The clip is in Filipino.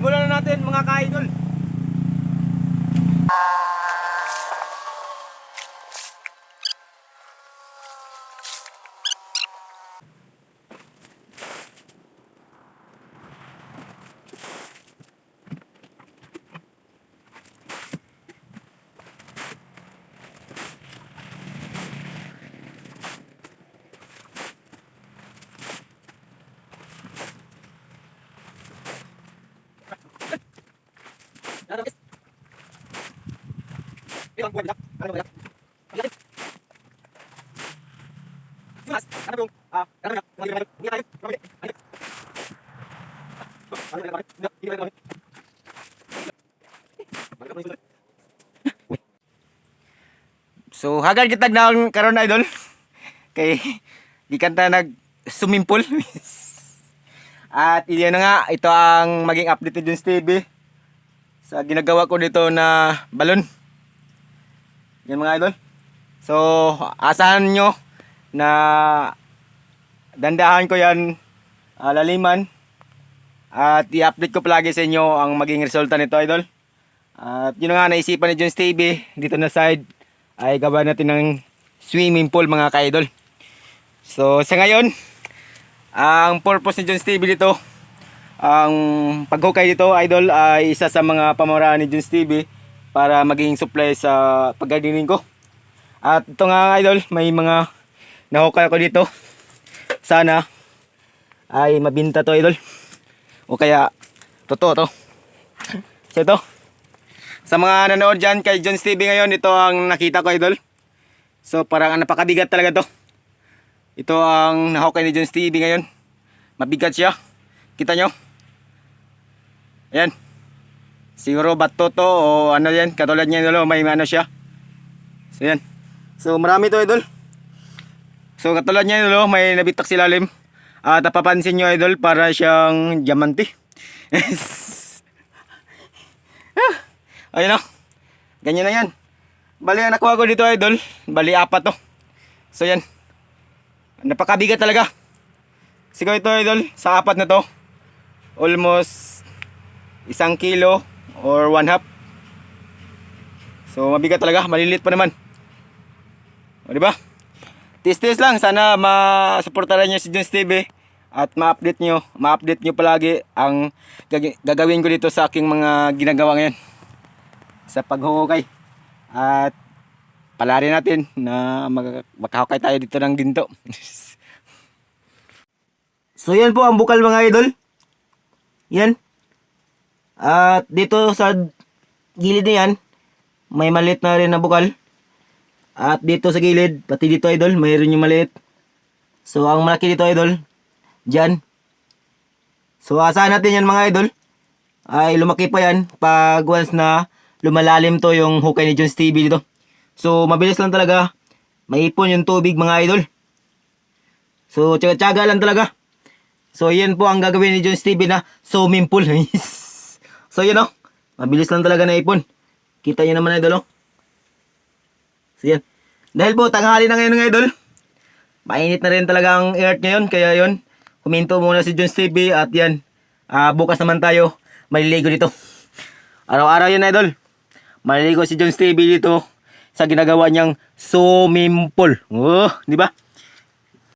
Simulan na natin mga ka-idol. So hagan kitag naon karon idol kay gikan ta nag swimming pool. At iyon na nga, ito ang maging update ni Jones TV sa ginagawa ko dito na balon. Yan mga idol. So asahan nyo na dandahan ko yan, laliman, at i-update ko palagi sa inyo ang maging resulta nito idol. At yun nga, naisipan ni Jones TV dito na side ay gawa natin ng swimming pool mga ka-idol. So sa ngayon, ang purpose ni Jones TV dito, ang paghukay dito idol, ay isa sa mga pamaraan ni Jones TV para maging supply sa paggardening ko. At ito nga idol, may mga nahukay ako dito. Sana ay mabinta to idol, o kaya totoo to. So ito, sa mga nanood dyan kay Jones TV ngayon, ito ang nakita ko idol. So parang napakabigat talaga to. Ito ang nahukay ni Jones TV ngayon. Mabigat siya. Kita nyo? Ayan. Siguro bato to o ano yan. Katulad niya idol, may ano siya. So yan. So marami to idol. So katulad niya idol, may nabitak silalim. At napapansin nyo idol, para siyang diamante. Ayun o. Ganyan na yan. Bali ang nakuha ko dito idol, bali 4 to. So yan. Napakabigat talaga. Siguro ito idol, sa 4 na to, almost 1 kilo or 1/2. So mabigat talaga, maliliit pa naman. O diba? Tis-tis lang, sana masuportahan nyo si Jones TV at ma-update nyo palagi ang gagawin ko dito sa aking mga ginagawa ngayon sa paghukay. At palari natin na makahukay tayo dito ng ginto. So yan po ang bukal mga idol. Yan. At dito sa gilid na yan, may maliit na rin na bukal. At dito sa gilid, pati dito idol, mayroon yung maliit. So ang malaki dito idol, dyan. So asahan natin yan mga idol, ay lumaki pa yan pag once na lumalalim to yung hukay ni Jones TV dito. So mabilis lang talaga maipon yung tubig mga idol. So tsaga-tsaga lang talaga. So yan po ang gagawin ni Jones TV na swimming pool. So yun o, mabilis lang talaga naipon. Kita nyo naman idol o. So yan. Dahil po tanghali na ngayon mga idol, mainit na rin talaga ang earth ngayon. Kaya yun, huminto muna si Jones TV. At yan, bukas naman tayo maliligo dito. Araw-araw yan idol, maliligo si Jones TV dito sa ginagawa niyang swimming pool. Oh, di ba?